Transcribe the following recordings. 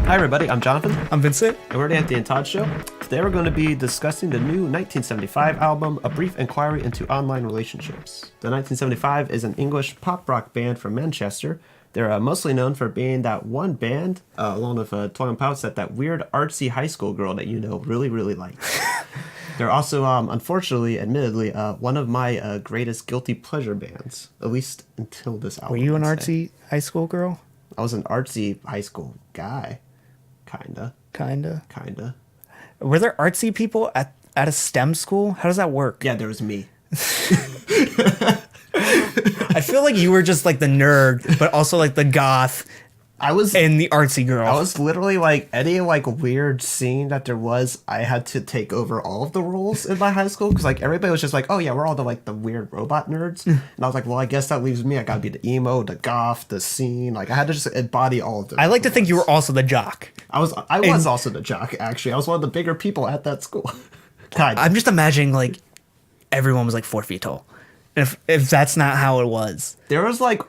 Hi everybody, I'm Jonathan. I'm Vincent. And we're the Anthony and Todd Show. Today we're going to be discussing the new 1975 album, A Brief Inquiry into Online Relationships. The 1975 is an English pop rock band from Manchester. They're mostly known for being that one band, along with 21 Pilots, that weird artsy high school girl that you know really, really likes. They're also, unfortunately, admittedly, one of my greatest guilty pleasure bands, at least until this album. Were you an artsy high school girl? I was an artsy high school guy. Kinda. Were there artsy people at a STEM school? How does that work? Yeah, there was me. I feel like you were just like the nerd, but also like the goth and the artsy girl. I was literally like any like weird scene that there was, I had to take over all of the roles in my high school because like everybody was just like, oh yeah, we're all the weird robot nerds. And I was like, well, I guess that leaves me. I gotta be the emo, the goth, the scene. Like I had to just embody all of them. I like to think you were also the jock. I was also the jock, actually. I was one of the bigger people at that school. I'm just imagining like everyone was like 4 feet tall. If that's not how it was. There was like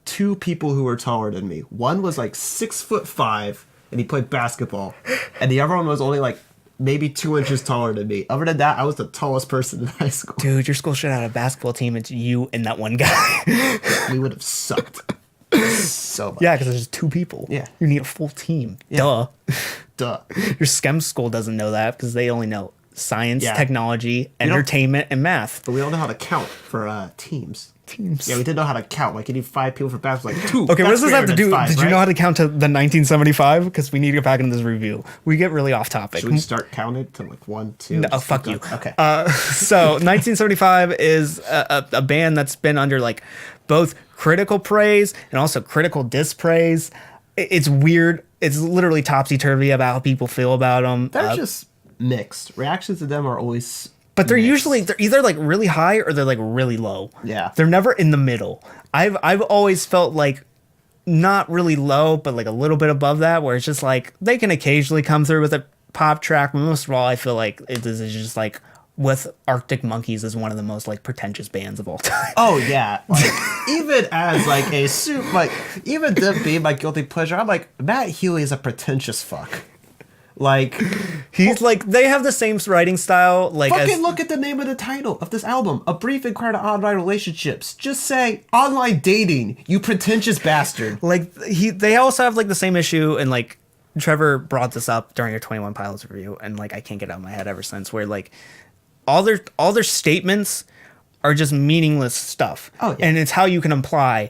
2 people who were taller than me. One was like 6'5" and he played basketball, and the other one was only like maybe 2 inches taller than me. Other than that, I was the tallest person in high school. Dude, your school should have had a basketball team. It's you and that one guy. We would have sucked so much. Yeah, because there's 2 people. Yeah, you need a full team. Yeah. Duh. Your STEM school doesn't know that because they only know science, technology, entertainment, and math. But we don't know how to count for teams. Yeah, we didn't know how to count. Like, you need 5 people for basketball. Like, 2. Okay, what does this have to do? Did you know how to count to the 1975? Because we need to get back into this review. We get really off topic. Should we start counting to like 1, 2? No, fuck you. Okay. So 1975 is a band that's been under like both critical praise and also critical dispraise. It's weird. It's literally topsy-turvy about how people feel about them. They're just mixed. Reactions to them are always... But they're either like really high or they're like really low. Yeah. They're never in the middle. I've always felt like not really low, but like a little bit above that, where it's just like they can occasionally come through with a pop track. But most of all, I feel like it is just like with Arctic Monkeys is one of the most like pretentious bands of all time. Oh yeah. Like even as like even them being my guilty pleasure, I'm like, Matt Healy is a pretentious fuck. Like he's like they have the same writing style. Like fucking look at the name of the title of this album, A Brief Inquiry to Online Relationships. Just say online dating, you pretentious bastard. Like they also have like the same issue, and like Trevor brought this up during your 21 Pilots review, and like I can't get it out of my head ever since, where like all their statements are just meaningless stuff. Oh yeah. And it's how you can imply.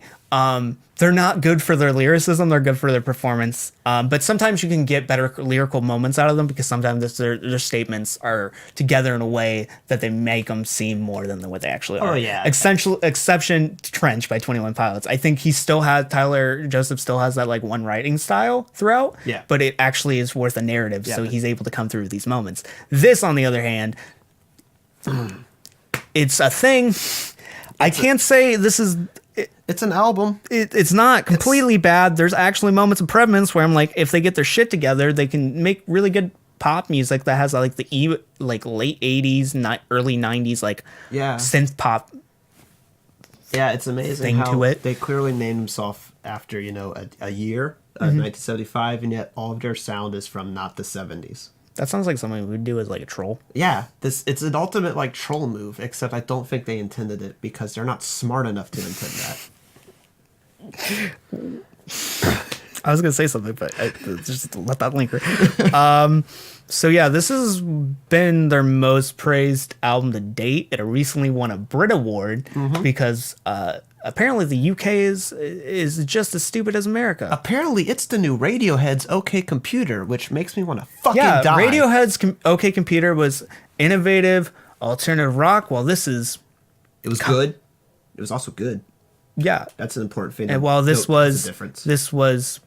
They're not good for their lyricism. They're good for their performance. But sometimes you can get better lyrical moments out of them because sometimes their statements are together in a way that they make them seem more than what they actually are. Oh, yeah. Exception to Trench by 21 Pilots. I think Tyler Joseph still has that like one writing style throughout. Yeah. But it actually is worth a narrative. Yeah, so he's able to come through with these moments. This, on the other hand, it's a thing. I can't say this is... It's an album. It's not completely bad. There's actually moments of prevalence where I'm like, if they get their shit together, they can make really good pop music that has like the late 80s, early 90s like synth pop. Yeah, it's amazing how they clearly named themselves after, a year, 1975, and yet all of their sound is from not the 70s. That sounds like something we would do as like a troll. Yeah, it's an ultimate like troll move, except I don't think they intended it because they're not smart enough to intend that. I was gonna say something, but just let that linger. So yeah, this has been their most praised album to date. It recently won a Brit Award because apparently the UK is just as stupid as America. Apparently, it's the new Radiohead's OK Computer, which makes me want to fucking die. Radiohead's OK Computer was innovative, alternative rock, while this is... It was good. It was also good. Yeah. That's an important thing. And while this was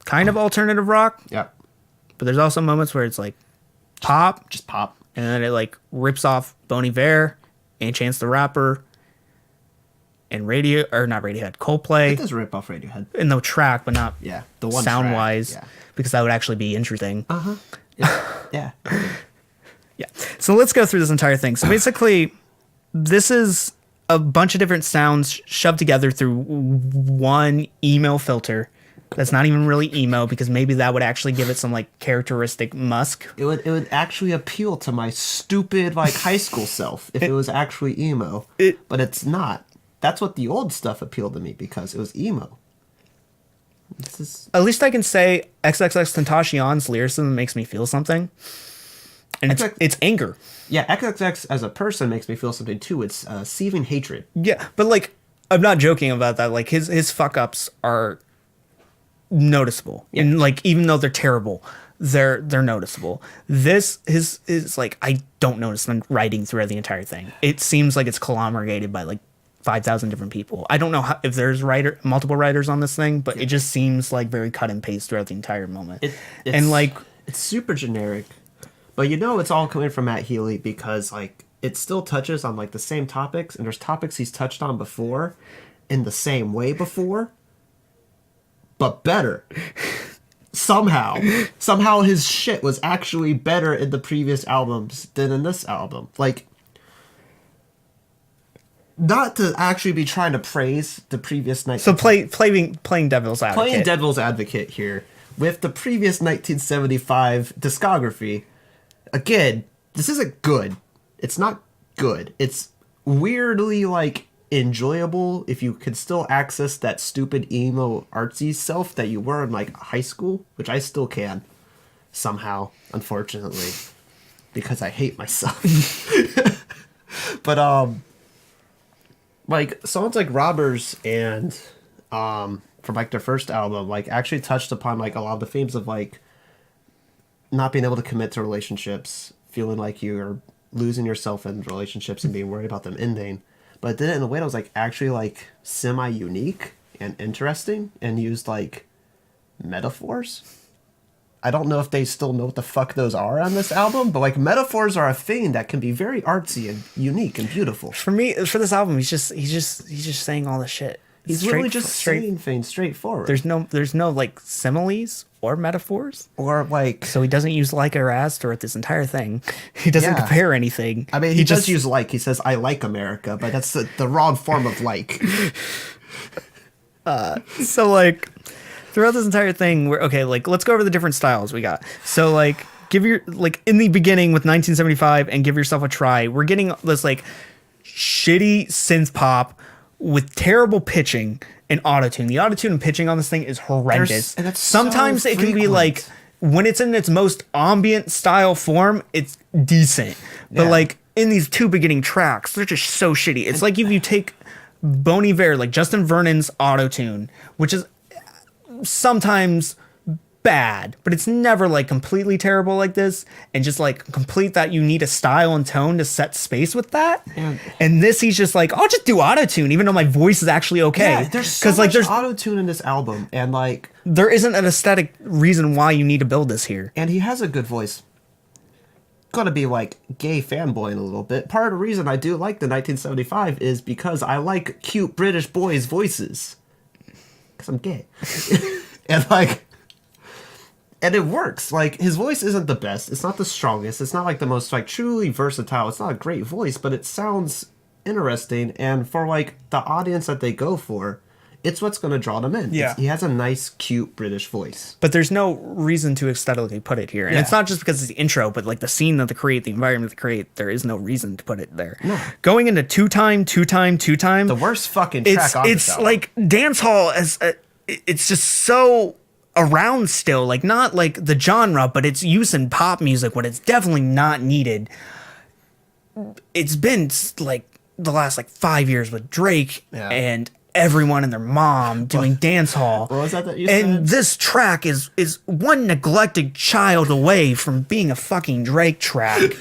kind of alternative rock. Yeah. But there's also moments where it's like pop. Just pop. And then it like rips off Bon Iver and Chance the Rapper and not Radiohead, Coldplay. It does rip off Radiohead. In the track, but not the one sound-wise. track. Yeah. Because that would actually be interesting. Uh-huh. Yeah. Yeah. So let's go through this entire thing. So basically, this is a bunch of different sounds shoved together through one email filter That's not even really emo, because maybe that would actually give it some like characteristic musk. It would actually appeal to my stupid like high school self if it was actually emo. But it's not. That's what the old stuff appealed to me, because it was emo. This is... At least I can say XXXTentacion's lyricism makes me feel something. And it's anger. Yeah, XXX as a person makes me feel something too. It's seething hatred. Yeah, but like, I'm not joking about that. Like his fuck ups are noticeable, and like even though they're terrible, they're noticeable. This is like, I don't notice them writing throughout the entire thing. It seems like it's conglomerated by like 5,000 different people. I don't know if there's multiple writers on this thing, but it just seems like very cut and paste throughout the entire moment. And like, it's super generic, but it's all coming from Matt Healy, because like it still touches on like the same topics, and there's topics he's touched on before in the same way before, but better. Somehow his shit was actually better in the previous albums than in this album. Like, not to actually be trying to praise the previous night. So playing devil's advocate. Playing devil's advocate here with the previous 1975 discography. Again, this isn't good. It's not good. It's weirdly like enjoyable if you could still access that stupid emo artsy self that you were in like high school, which I still can somehow, unfortunately, because I hate myself. But like songs like Robbers and from like their first album like actually touched upon like a lot of the themes of like not being able to commit to relationships, feeling like you're losing yourself in relationships and being worried about them ending. But it did it in a way that was like actually like semi-unique and interesting, and used like metaphors. I don't know if they still know what the fuck those are on this album, but like metaphors are a thing that can be very artsy and unique and beautiful. For me, for this album, he's just saying all the shit. He's literally just saying things straightforward. There's no like similes or metaphors, or like, so he doesn't use like or as throughout this entire thing. He doesn't compare anything. I mean, he does use like. He says, "I like America," but that's the wrong form of like. So like throughout this entire thing, let's go over the different styles we got. So like, give your like in the beginning with 1975 and Give Yourself a Try. We're getting this like shitty synth pop with terrible pitching and autotune. The autotune and pitching on this thing is horrendous. And that's sometimes so it can be like, when it's in its most ambient style form, it's decent. But like in these two beginning tracks, they're just so shitty. It's like if you take Bon Iver, like Justin Vernon's autotune, which is sometimes bad, but it's never like completely terrible like this, and just like complete that you need a style and tone to set space with that. And this, he's just like, I'll just do autotune even though my voice is actually okay. Yeah, there's so much autotune in this album, and like there isn't an aesthetic reason why you need to build this here. And he has a good voice. Gotta be like gay fanboying a little bit. Part of the reason I do like the 1975 is because I like cute British boys' voices. Because I'm gay. And it works. Like, his voice isn't the best. It's not the strongest. It's not like the most like truly versatile. It's not a great voice, but it sounds interesting. And for like the audience that they go for, it's what's going to draw them in. Yeah. He has a nice, cute British voice. But there's no reason to aesthetically put it here. And it's not just because it's the intro, but like the scene that they create, the environment they create, there is no reason to put it there. No. Going into two time. The worst fucking track on this album. Like dance hall it's just so around still, like not like the genre, but it's use in pop music when it's definitely not needed. It's been like the last like 5 years with Drake and everyone and their mom doing dance hall. What was that you and said? This track is one neglected child away from being a fucking Drake track.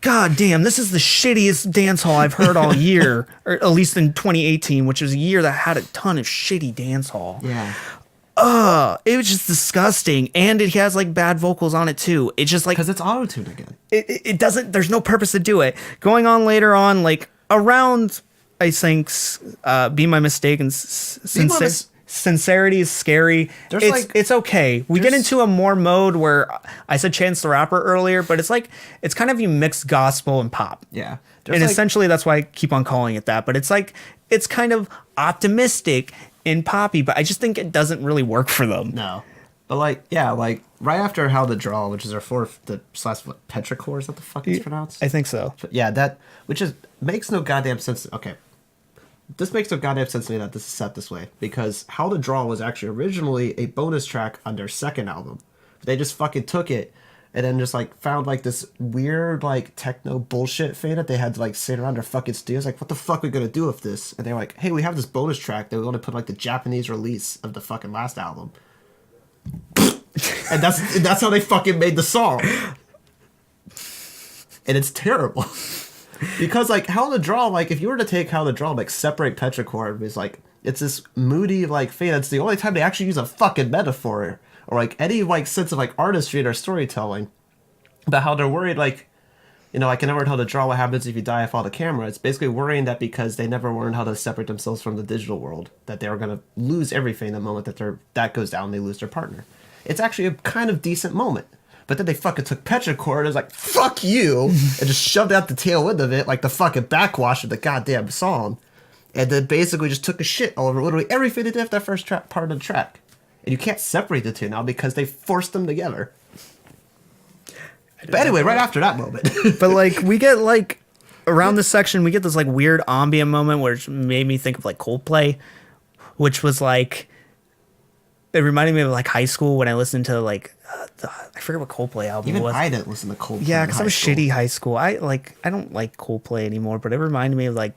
God damn, this is the shittiest dance hall I've heard all year, or at least in 2018, which was a year that had a ton of shitty dance hall. Yeah. It was just disgusting, and it has like bad vocals on it too. It's just like, because it's auto-tune again. It doesn't. There's no purpose to do it. Going on later on, like around, I think, Be My Mistake and Sincerity is Scary. It's okay. We get into a more mode where I said Chance the Rapper earlier, but it's like it's kind of you mix gospel and pop. Yeah. And essentially that's why I keep on calling it that. But it's like it's kind of optimistic and poppy, but I just think it doesn't really work for them. No. But like, yeah, like right after How the Draw, which is our fourth, the slash what, petrichor, is that the fuck it's pronounced? I think so. But yeah, that which is makes no goddamn sense. Okay, this makes no goddamn sense to me that this is set this way because How to Draw was actually originally a bonus track on their second album. They just fucking took it and then just like found like this weird like techno bullshit thing that they had to like sit around their fucking studios like, what the fuck are we gonna do with this? And they're like, hey, we have this bonus track that we want to put like the Japanese release of the fucking last album. And that's how they fucking made the song. And it's terrible. Because like How to Draw, like if you were to take How to Draw, like separate petrichor, it's like it's this moody like thing. That's the only time they actually use a fucking metaphor or like any like sense of like artistry in their storytelling. But how they're worried like, you know, I can never learn how to draw what happens if you die off all the camera. It's basically worrying that because they never learned how to separate themselves from the digital world, that they were gonna lose everything the moment that goes down, they lose their partner. It's actually a kind of decent moment. But then they fucking took petrichor and was like, fuck you, and just shoved out the tail end of it like the fucking backwash of the goddamn song. And then basically just took a shit all over literally everything they did after that first part of the track. And you can't separate the two now because they forced them together. But anyway, right after that moment. But like we get like around this section, we get this like weird ambient moment where it made me think of like Coldplay, which was like, it reminded me of like high school when I listened to like I forget what Coldplay album Even was. I didn't listen to Coldplay. Yeah, because I was shitty high school. I don't like Coldplay anymore, but it reminded me of like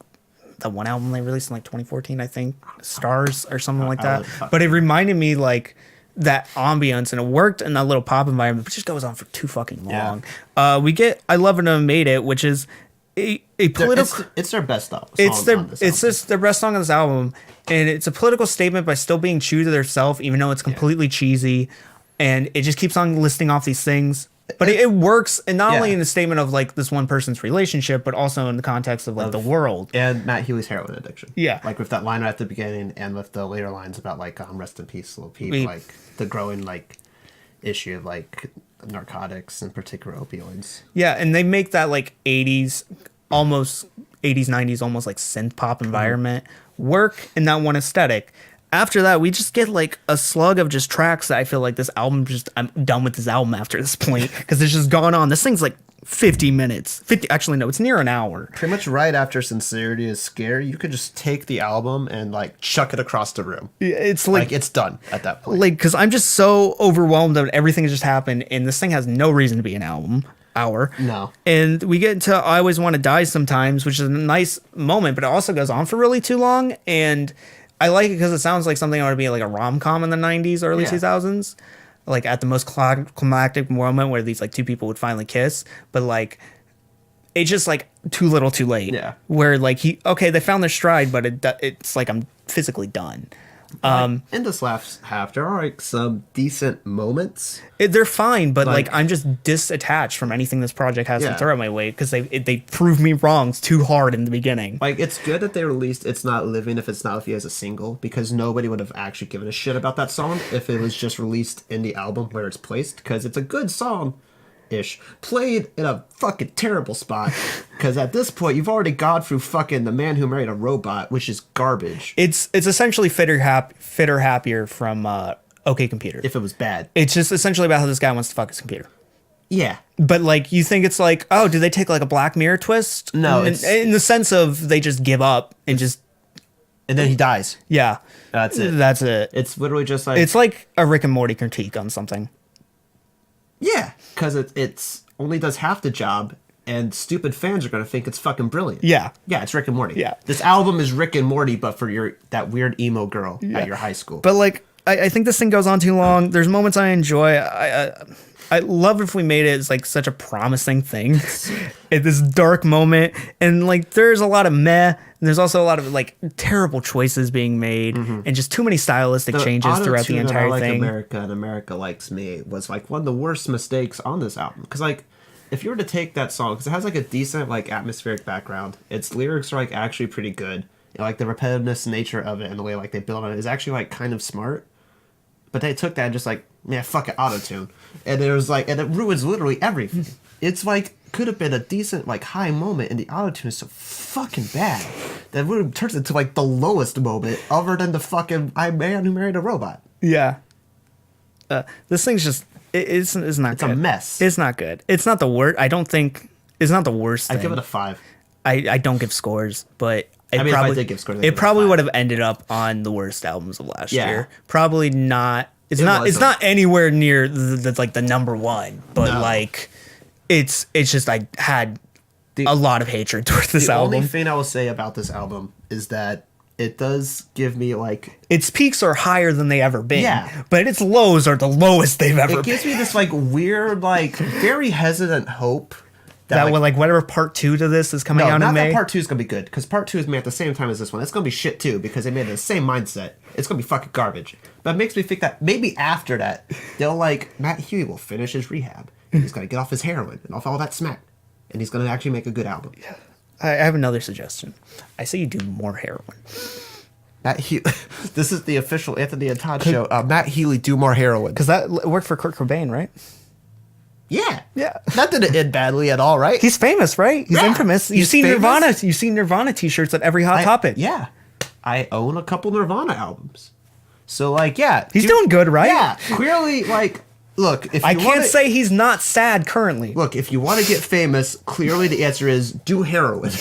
the one album they released in like 2014, I think, Stars or something like that. But it reminded me like that ambience, and it worked in that little pop environment, but it just goes on for too fucking long. Yeah. We get I Love It and Made It, which is a political. It's their best song. It's just their best song on this album, and it's a political statement by still being true to themselves, even though it's completely cheesy, and it just keeps on listing off these things. But it works, and not only in the statement of like this one person's relationship, but also in the context of like the world and Matt Healy's heroin addiction. Yeah, like with that line right at the beginning, and with the later lines about like rest in peace, Lil Peep, like the growing like issue of like narcotics, in particular opioids. Yeah, and they make that like 80s, almost 80s, 90s, almost like synth pop environment work in that one aesthetic. After that, we just get like a slug of just tracks that I feel like this album I'm done with this album after this point because it's just gone on. This thing's like 50 minutes. 50, actually, no, it's near an hour. Pretty much right after Sincerity is Scary, you could just take the album and like chuck it across the room. It's like it's done at that point. Like, because I'm just so overwhelmed that everything has just happened, and this thing has no reason to be an album. Hour. No. And we get into I Always Want to Die Sometimes, which is a nice moment, but it also goes on for really too long. And I like it because it sounds like something that would be like a rom-com in the 90s, early 2000s. Like at the most climactic moment where these like two people would finally kiss. But like, it's just like too little too late. Yeah. Where like they found their stride, but it's like I'm physically done. In this last half, there are like some decent moments. They're fine, but like I'm just disattached from anything this project has to throw my way because they proved me wrong too hard in the beginning. Like it's good that they released "It's Not Living" if it's not with you as a single, because nobody would have actually given a shit about that song if it was just released in the album where it's placed, because it's a good song. Ish played in a fucking terrible spot because at this point you've already gone through fucking The Man Who Married a Robot, which is garbage. It's essentially Fitter Happier from OK Computer. If it was bad, it's just essentially about how this guy wants to fuck his computer. Yeah, but like you think it's like, oh, did they take like a Black Mirror twist? No, in the sense of they just give up and then he dies. Yeah, that's it. That's it. It's literally just like it's like a Rick and Morty critique on something. Yeah, because it's only does half the job, and stupid fans are going to think it's fucking brilliant. Yeah. Yeah, it's Rick and Morty. Yeah. This album is Rick and Morty, but for that weird emo girl at your high school. But, like, I think this thing goes on too long. There's moments I enjoy. I love If We Made It is, like, such a promising thing. At this dark moment. And, like, there's a lot of meh. And there's also a lot of, like, terrible choices being made. And just too many stylistic changes throughout the entire like thing. America and America Likes Me was, like, one of the worst mistakes on this album. Because, like, if you were to take that song, because it has, like, a decent, like, atmospheric background. Its lyrics are, like, actually pretty good. You know, like, the repetitiveness nature of it and the way, like, they build on it is actually, like, kind of smart. But they took that and just like, fuck it, auto-tune. And there was like, and it ruins literally everything. It's like, could have been a decent like high moment, and the auto-tune is so fucking bad that would have turned into like the lowest moment other than the fucking "I Man Who Married a Robot." Yeah. This thing's just it's not It's good. a mess. It's not good. It's not the worst. I don't think it's not the worst thing. I give it a 5. I don't give scores, but I mean, if I probably, did give scores, I'd it give it a probably 5. would have ended up on the worst albums of last Yeah. year. Probably not. It's not. It's wasn't. not anywhere near the like the number one. But No. like, it's just I had a lot of hatred towards this The album. only thing I will say about this album is that it does give me like Its peaks are higher than they ever been. Yeah. But its lows are the lowest they've ever it been. gives me this like weird like very hesitant hope That when like whatever part 2 to this is coming out not in May. that part 2 is gonna be good, because part 2 is made at the same time as this one. It's gonna be shit too, because they made it the same mindset. It's gonna be fucking garbage. But it makes me think that maybe after that they'll like Matt Huey will finish his rehab. He's gonna get off his heroin and off all that smack, and he's gonna actually make a good album. I have another suggestion. I say you do more heroin. Matt Healy, this is the official Anthony and Todd show. Matt Healy, do more heroin. Because that worked for Kurt Cobain, right? Yeah, Yeah. that didn't end badly at all, right? He's famous, right? He's Yeah, infamous. You he's see famous. Nirvana. You see Nirvana T-shirts at every Hot Topic. Yeah, I own a couple Nirvana albums. So like, yeah, He's doing good, right? Yeah, clearly, like, look, if you I can't wanna, say he's not sad currently. Look, if you want to get famous, clearly the answer is do heroin.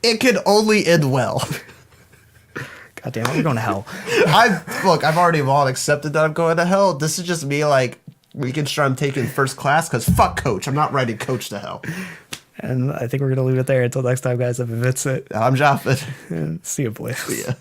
It can only end well. God damn it, we're going to hell. I've already all accepted that I'm going to hell. This is just me like making sure I'm taking first class, because fuck Coach. I'm not writing Coach to hell. And I think we're going to leave it there until next time, guys. If it's it. I'm Joffin. See you, boys. Yeah.